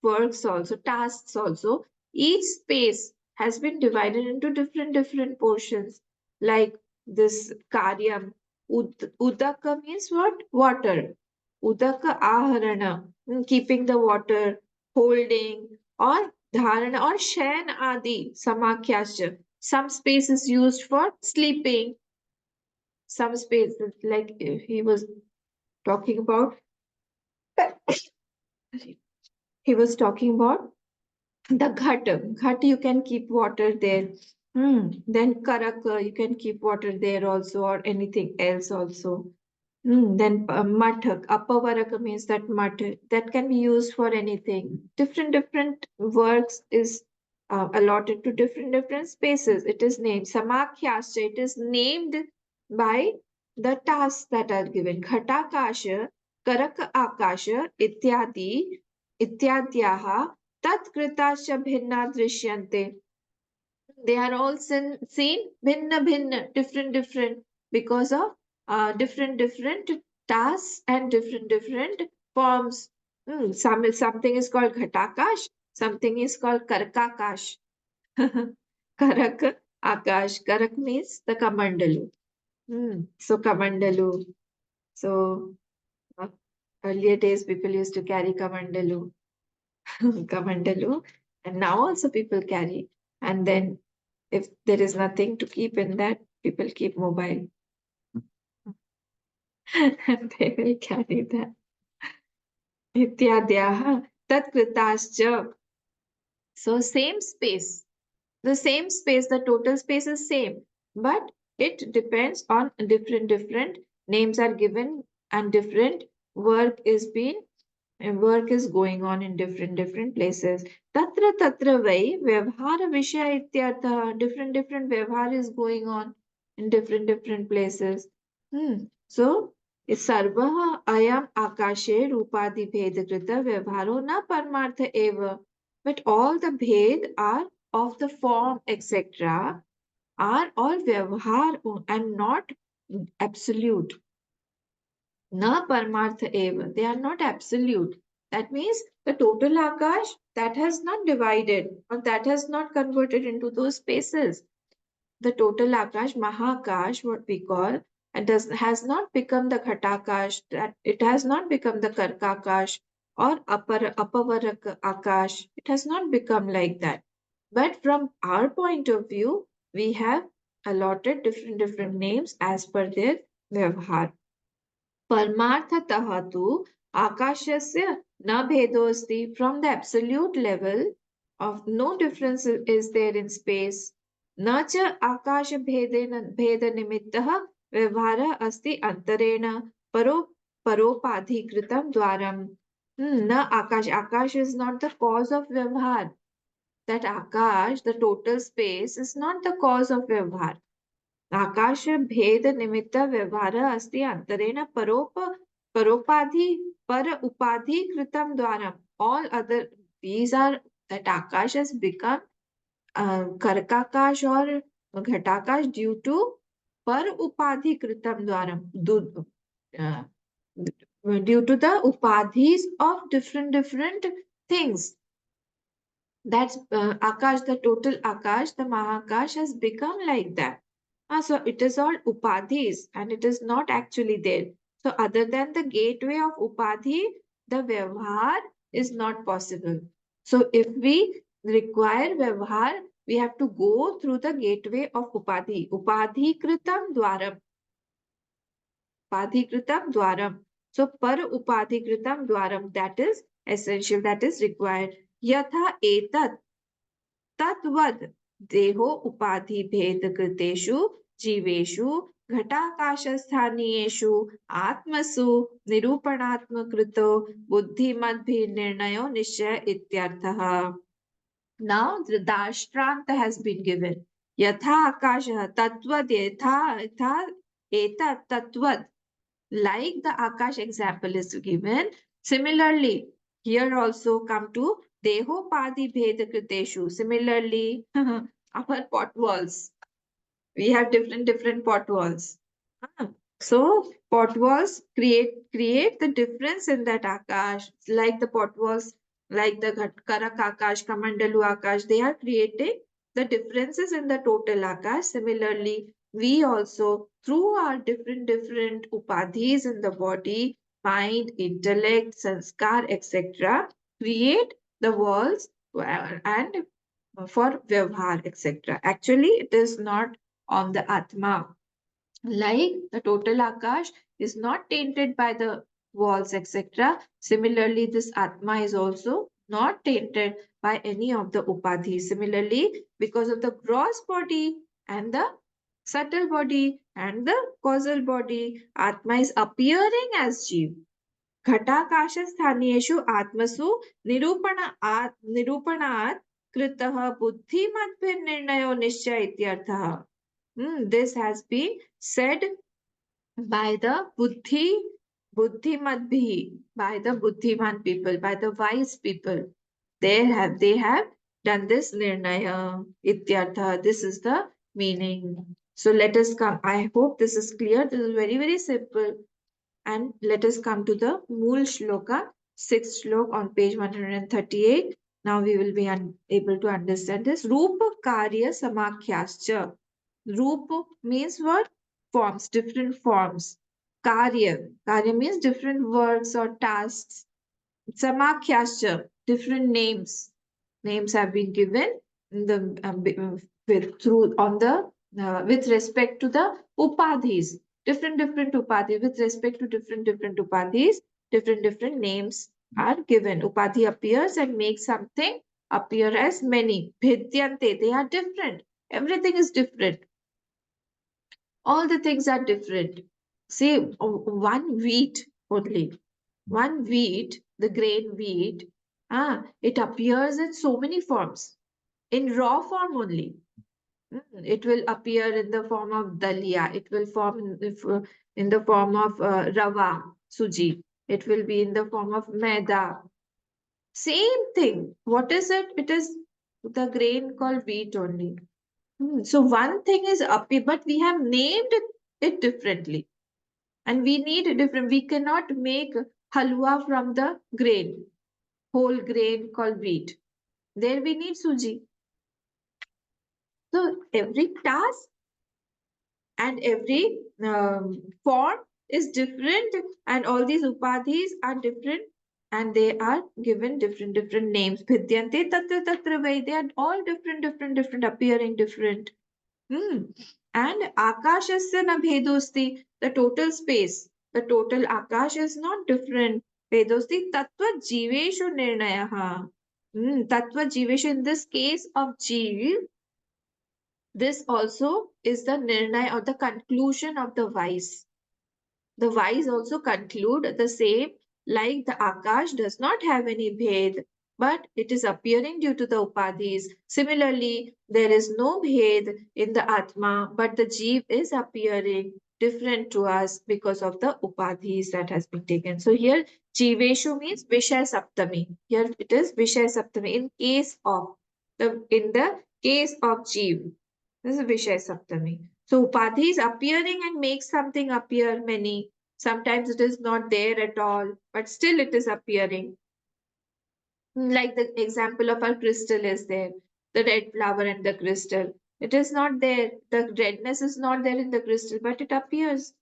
Speaker 1: works also, tasks also, each space has been divided into different portions. Like this karyam, udaka means what? Water. Udaka aharana, keeping the water, holding, or dharana, or shayan adi, samakhyasya. Some space is used for sleeping. Some space, like he was talking about, he was talking about the ghat. Ghat, you can keep water there. Then karak, you can keep water there also, or anything else also. Then mathak, apavarak means that math that can be used for anything. Different works is allotted to different spaces. It is named samakhyascha. It is named by the tasks that are given. Ghatakasha, karak akasha, ityadyaha tatkritascha bhinna drishyante. They are all seen bhinna, different, because of different tasks and different forms. Something is called ghatakash, something is called karkakash. Karak akash. Karak means the kamandalu. So kamandalu. So uh, earlier days people used to carry kamandalu. Kamandalu, and now also people carry. And then if there is nothing to keep in that, people keep mobile. And they will carry that. Ityadyaha tatkritascha. So the same space, the total space is same, but it depends on different names are given, and different work is being and work is going on in different places. Tatra vai vyavhara vishya ityartha. Different vyavhar is going on in different places. So sarvah ayam akashe rupadi bhed krita vyavharo na parmartha eva. But all the bhed are of the form, etc., are all vyavhar and not absolute. Na parmartha eva. They are not absolute. That means the total akash that has not divided or that has not converted into those spaces. The total akash, mahakash, what we call, and has not become the ghatakash, that it has not become the karkakash or apavarak akash. It has not become like that. But from our point of view, we have allotted different names as per their vyavhar. परमार्थतः तु आकाशस्य Na bhedosti, from the absolute level of no difference is there in space. Na cha akash bheda nimittah vyavhara asti antarena paropadhikritam dwaram. Na akash. Akash is not the cause of vyavhar. That akash, the total space, is not the cause of vyavhar. आकाश भेद निमित्त व्यवहार अस्ति अंतरेण परोपाधि पर उपाधि कृतम द्वारा. All other, these are, that akash has become कर्काकाश or घटाकाश due to पर उपाधि कृतम द्वारा, uh, due to the upadhis of different things. That's Akash, the total Akash, the Mahakash has become like that. So it is all Upadhis and it is not actually there. So other than the gateway of Upadhi, the Vyavhar is not possible. So if we require Vyavhar, we have to go through the gateway of Upadhi. Upadhi Kritam Dwaram. Upadhi Kritam Dwaram. So per Upadhi Kritam Dwaram, that is essential, that is required. Yatha etat तद्वद देहो उपाधि भेद कृतेषु जीवेषु घटाकाशस्थानीयेषु आत्मसु निरूपणात्मकृतो बुद्धिमद्भिर्निर्णयो निश्चय इत्यर्थः. Now the Dashranta has been given. Yatha akasha tatvad yatha eta tatvad. Like the Akash example is given, similarly, here also come to Deho Padi Bheda Kriteshu. Similarly, our pot walls. We have different pot walls. Ah, so pot walls create the difference in that Akash. Like the pot walls, like the Karak Akash, Kamandalu Akash, they are creating the differences in the total Akash. Similarly, we also, through our different upadhis in the body, mind, intellect, sanskar, etc., create the walls and for vyavhar, etc. Actually, it is not on the Atma. Like the total Akash is not tainted by the walls, etc. Similarly, this Atma is also not tainted by any of the Upadhis. Similarly, because of the gross body and the subtle body and the causal body, Atma is appearing as Jeev. घटाकाशस्थानीयेषु आत्मसु निरूपणात् कृतः बुद्धिमद्भिर्निर्णयो निश्चय इत्यर्थः. This has been said by the buddhimadbhi, by the buddhiman people, by the wise people. They have done this nirnaya ityartha. This is the meaning. So let us come. I hope this is clear. This is very simple. And let us come to the Mool Shloka, sixth Shlok on page 138. Now we will be able to understand this. Rupa Karya Samakhyascha. Rupa means what? Forms, different forms. Karya means different works or tasks. Samakhyascha, different names. Names have been given in the with respect to the upadhis. Different upadhis with respect to different upadhis. Different names are given. Upadhi appears and makes something appear as many. Bhidyante, they are different. Everything is different. All the things are different. Say one wheat only. One wheat, the grain wheat, it appears in so many forms. In raw form only. It will appear in the form of dalia. It will form in the form of rava, suji. It will be in the form of maida. Same thing. What is it? It is the grain called wheat only. So one thing is appear, but we have named it differently. And we need a different, we cannot make halwa from the grain, whole grain called wheat. There we need suji. So every task and every form is different, and all these upadhis are different, and they are given different names. Bhidyante tatra tatra vai. They are all different, appearing different. And akashasya na bhedosti, the total space, the total akash is not different. Vedosti tattva jiveshu nirnayaha. Tattva jiveshu, in this case of Jeev, this also is the nirnaya or the conclusion of the wise. The wise also conclude the same, like the Akash does not have any bhed, but it is appearing due to the upadhis. Similarly, there is no bhed in the Atma, but the Jeev is appearing different to us because of the upadhis that has been taken. So here, Jiveshu means Vishaya Saptami. Here it is Vishaya Saptami in the case of Jeev. This is Vishaya Saptami. So Upadhi is appearing and makes something appear many. Sometimes it is not there at all, but still it is appearing. Like the example of our crystal is there, the red flower and the crystal. It is not there. The redness is not there in the crystal, but it appears.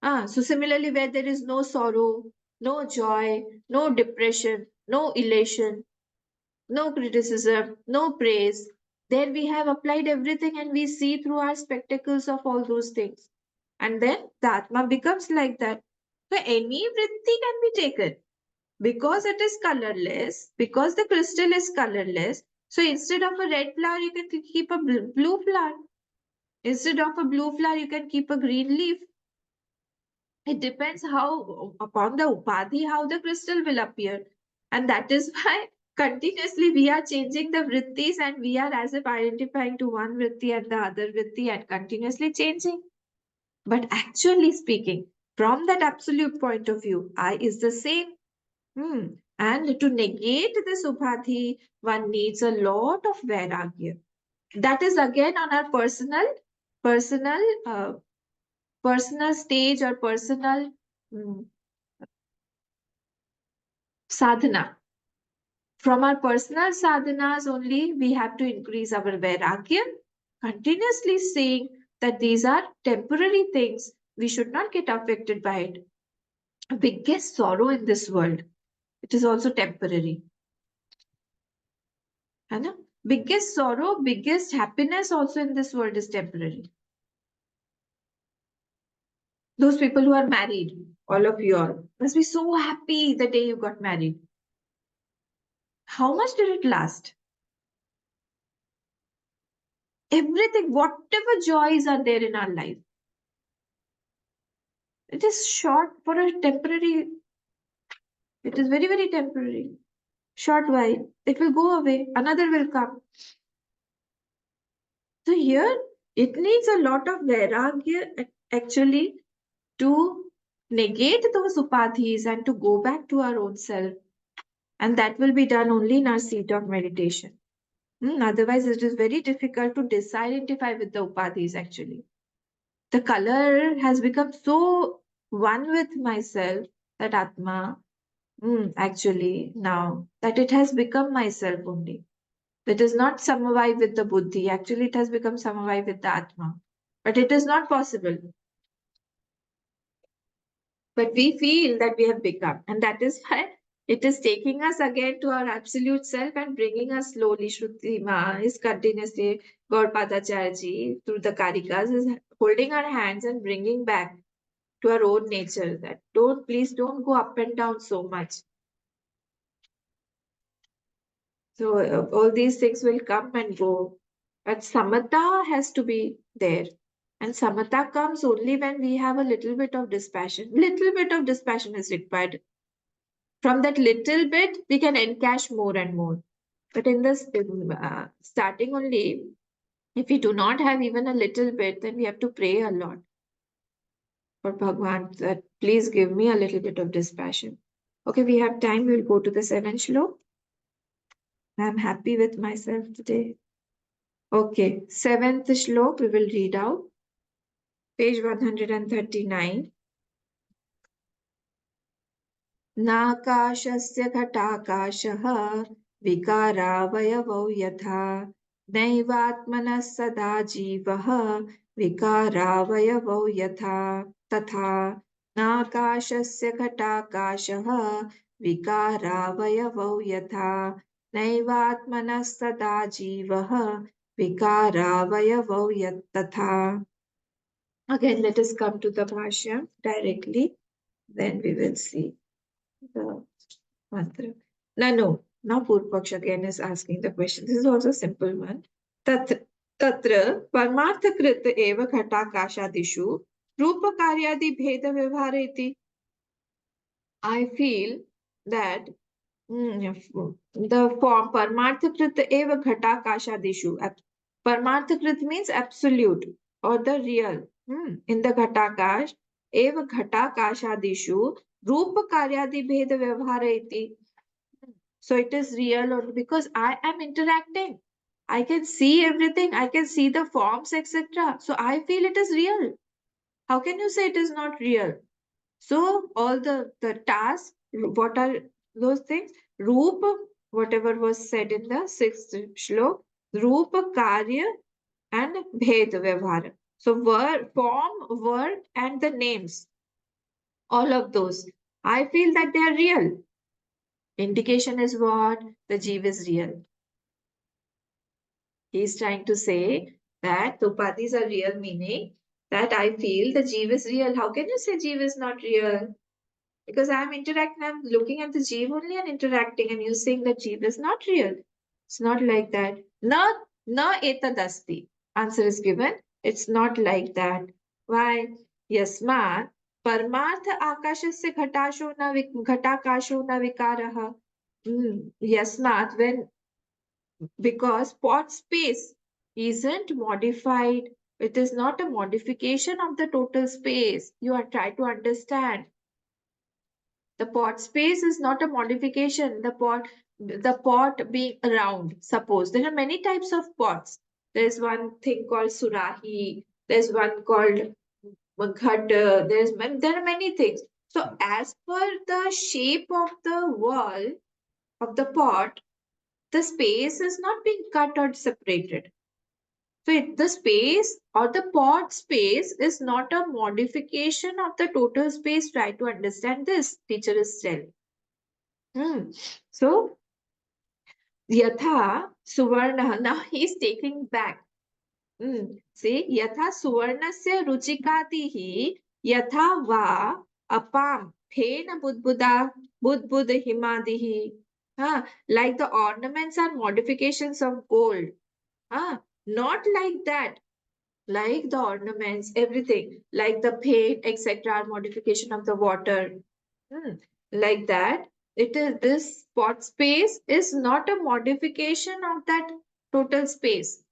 Speaker 1: So similarly, where there is no sorrow, no joy, no depression, no elation, no criticism, no praise. There we have applied everything and we see through our spectacles of all those things. And then the Atma becomes like that. So any vritti can be taken because it is colorless, because the crystal is colorless. So instead of a red flower, you can keep a blue flower. Instead of a blue flower, you can keep a green leaf. It depends how upon the upadhi how the crystal will appear, and that is why continuously we are changing the vrittis and we are as if identifying to one vritti and the other vritti and continuously changing. But actually speaking, from that absolute point of view, I is the same. And to negate this upadhi, one needs a lot of vairagya. That is again on our personal uh, personal stage or personal mm, sadhana. From our personal sadhanas only, we have to increase our vairagya, continuously saying that these are temporary things. We should not get affected by it. Biggest sorrow in this world, it is also temporary. है ना? Biggest sorrow, biggest happiness also in this world is temporary. Those people who are married, all of you all, must be so happy the day you got married. How much did it last? Everything, whatever joys are there in our life, it is short for a temporary, it is very, very temporary. Short while, it will go away, another will come. So here, it needs a lot of vairagya actually to negate those upadhis and to go back to our own self. And that will be done only in our seat of meditation. Otherwise, it is very difficult to disidentify with the upadhis actually. The color has become so one with myself, that Atma, actually, now, that it has become myself only. It is not samavai with the buddhi. Actually, it has become samavai with the Atma. But it is not possible. But we feel that we have become. And that is why it is taking us again to our absolute self and bringing us slowly. Shruti Ma is continuously, Gaurapadacharya through the Karikas, is holding our hands and bringing back to our own nature. That please don't go up and down so much. So all these things will come and go. But samatha has to be there. And samatha comes only when we have a little bit of dispassion. Little bit of dispassion is required. From that little bit, we can encash more and more. But in this starting only, if we do not have even a little bit, then we have to pray a lot for Bhagwan that please give me a little bit of dispassion. Okay, we have time. We'll go to the 7th Shlok. I'm happy with myself today. Okay, 7th Shlok we will read out. Page 139. नाकाशस्य घटाकाशः विकारावयवौ यथा नैवात्मनः सदा जीवः विकारावयवौ यथा तथा नाकाशस्य घटाकाशः विकारावयवौ यथा नैवात्मनः सदा जीवः विकारावयवौ तथा. Again, let us come to the Bhashya directly, then we will see the mantra. No. Now Purvapaksh again is asking the question. This is also a simple one. Tat, Tatra parmarthakrit eva ghatakashadishu रूपकार्यादि भेद व्यवहार इति. I feel that the form parmarthakrit eva ghatakashadishu. Parmarthakrit means absolute or the real. In the ghatakash eva ghatakashadishu रूपकार्यादि भेद व्यवहार इति. So it is real or because I am interacting. I can see everything. I can see the forms, etc. So I feel it is real. How can you say it is not real? So all the tasks, what are those things? Roop, whatever was said in the sixth shlok, Roop, Karya, and Bhed Vyavhara. So word, form, word, and the names, all of those. I feel that they are real. Indication is what? The Jeev is real. He is trying to say that the upadhis are real, meaning that I feel the Jeev is real. How can you say Jeev is not real? Because I'm interacting, I'm looking at the Jeev only and interacting, and you're saying that Jeev is not real. It's not like that. Na etadasti. Answer is given. It's not like that. Why? Yasmat parmartha akashasya ghatakasho na vikaraha. Yasmat, when because pot space isn't modified. It is not a modification of the total space. You are trying to understand. The pot space is not a modification. The pot being round. Suppose there are many types of pots. There's one thing called surahi. There's one called ghat. There are many things. So as per the shape of the wall of the pot, the space is not being cut or separated. So the space or the pot space is not a modification of the total space. Try to understand this. Teacher is telling. So yatha suvarna. Now he is taking back. See, yatha suvarnasya ruchikatihi yatha va apam phena budbuda himadihi. Like the ornaments are modifications of gold. Not like that. Like the ornaments, everything, like the paint, etc., are modification of the water. Like that, it is this spot space is not a modification of that total space.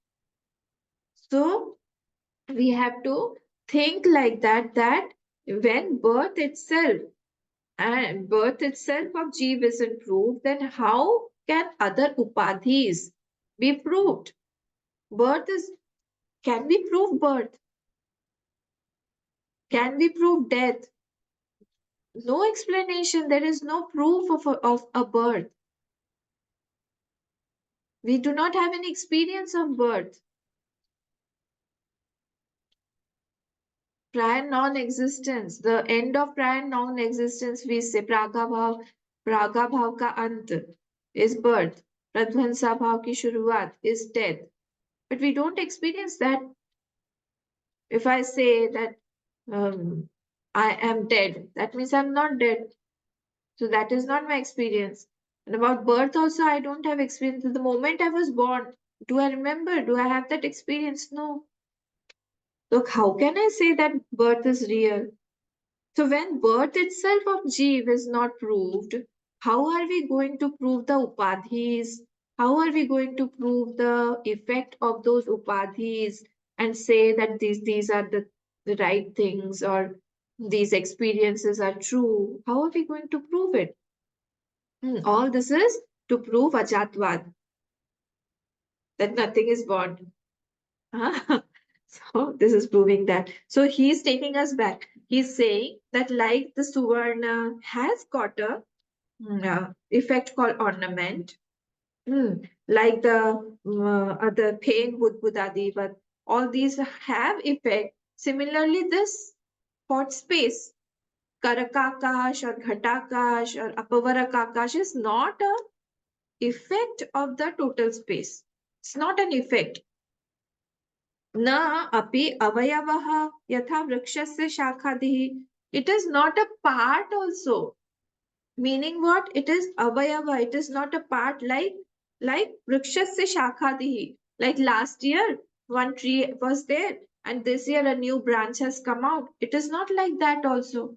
Speaker 1: So we have to think like that, that when birth itself of Jeev isn't proved, then how can other upadhis be proved? Birth is, can we prove birth? Can we prove death? No explanation. There is no proof of a birth. We do not have any experience of birth. Prior non-existence. The end of prior non-existence, we say praga bhav ka ant is birth. Pradhansa bhav ki shuruat is death. But we don't experience that. If I say that I am dead, that means I'm not dead. So that is not my experience. And about birth also, I don't have experience. The moment I was born, do I remember? Do I have that experience? No. Look, how can I say that birth is real? So when birth itself of Jeev is not proved, how are we going to prove the upadhis? How are we going to prove the effect of those upadhis and say that these are the right things or these experiences are true? How are we going to prove it? All this is to prove Ajatvad, that nothing is born. So this is proving that. So he's taking us back. He's saying that like the Suvarna has got a effect called ornament, like the other pain Budbudadi, but all these have effect. Similarly, this pot space, Karakakash or Ghatakash or Apavarakash is not a effect of the total space. It's not an effect. Na api avayavaha yatha vrakshasya shakhadihi. It is not a part also. Meaning what? It is avayava. It is not a part like vrikshasya shakhadihi. Like last year, one tree was there, and this year a new branch has come out. It is not like that also.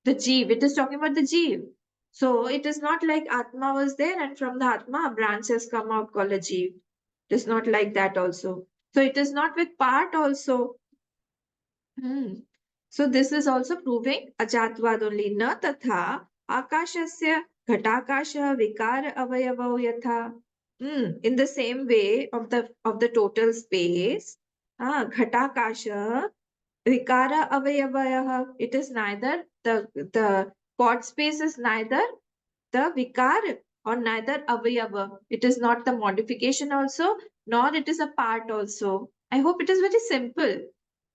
Speaker 1: The jeev, it is talking about the jeev. So it is not like Atma was there, and from the Atma, a branch has come out called a jeev. It is not like that also. So it is not with part also. Hmm. So this is also proving ajatvad only. Na tatha akashasya ghatakasha vikar avayavo yatha. In the same way of the total space, ghatakasha vikara avayavayah. It is neither the pot space is neither the vikar or neither avayava. It is not the modification also, nor it is a part also. I hope it is very simple.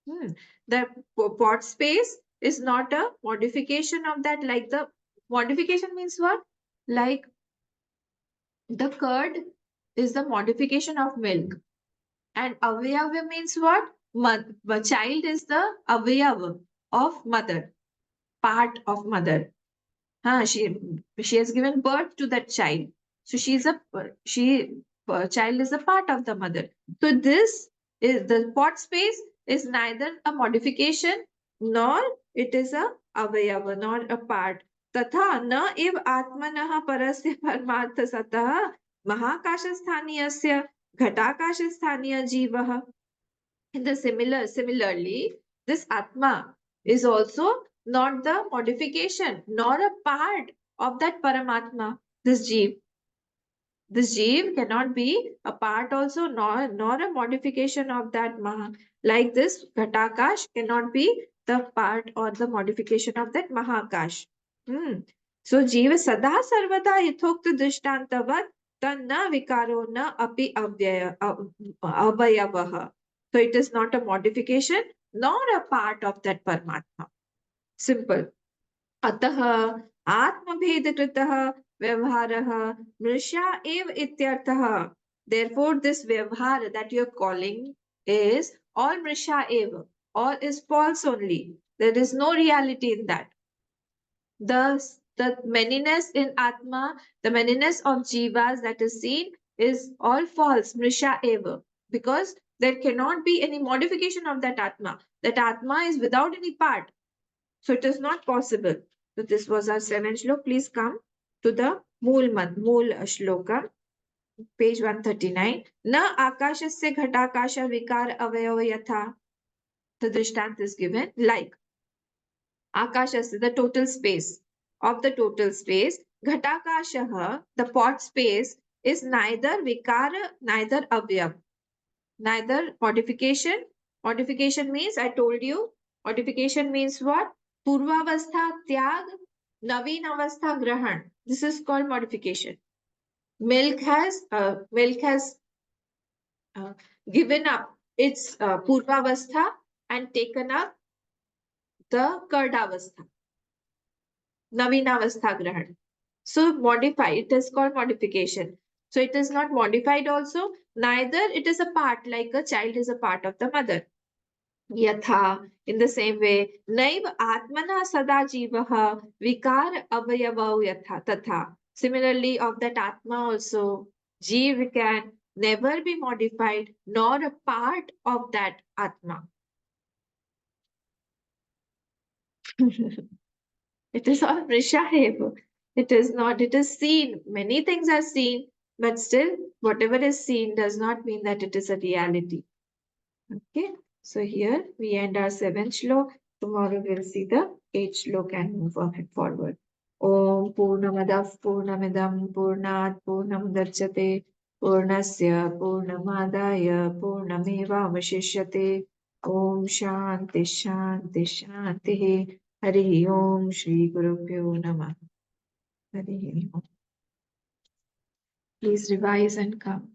Speaker 1: Hmm. The pot space is not a modification of that. Like the modification means what? Like the curd is the modification of milk. And avayava means what? Child is the avayava of mother, part of mother. She has given birth to that child. So child is a part of the mother. So this is the pot space is neither a modification nor it is a avayava, nor a part. तथा न एव आत्मनः परस्य परमार्थ सतः महाकाशस्थानीयस्य घटाकाशस्थानीय जीवः. In the similarly, this Atma is also not the modification nor a part of that Paramatma, this Jeev. This Jeev cannot be a part also nor a modification of that Maha. Like this Ghatakash cannot be the part or the modification of that Mahakash. Hmm. So Jeev Sada Sarvada Yithokta Drishtantavad Tanna Vikaro Na Api Avayavaha. So it is not a modification nor a part of that Paramatma. Simple. अतः आत्मभेदकृतः व्यवहारः मृषा एव इत्यर्थः. Therefore, this vyavhar that you are calling is all mrisha eva, all is false only. There is no reality in that. The manyness in Atma, the manyness of jivas that is seen is all false, mrisha eva, because there cannot be any modification of that Atma. That Atma is without any part. So it is not possible. So this was our seventh shlok. Please come to the mool shloka, page 139. Na akashasya ghatakasha vikar avayo yatha. The drishtant is given like akashasya, the total space. Of the total space, ghatakasha, the pot space, is neither vikara, neither avayav, neither modification. Modification means, I told you, modification means what? Purvavastha tyag, naveen avastha grahan. This is called modification. Milk has given up its purvavastha and taken up the kardavastha, naveen avastha grahan. So modify, it is called modification. So it is not modified also, neither it is a part, like a child is a part of the mother. Yatha, in the same way, naiv atmana sada jivaha vikar avayavau yatha tatha. Similarly, of that atma also, jiv can never be modified, nor a part of that atma. It is all Rishahev. It is not, it is seen. Many things are seen, but still, whatever is seen does not mean that it is a reality. Okay, so here we end our seventh shlok. Tomorrow we'll see the eighth shlok and move ahead forward. Om Purnamadav Purnamidam Purnat Purnamudachyate Purnasya Purnamadaya Purnameva Vashishyate. Om Shanti Shanti Shanti. Hari Om Shri Gurubhyo Namah. Hari Om. Please revise and come.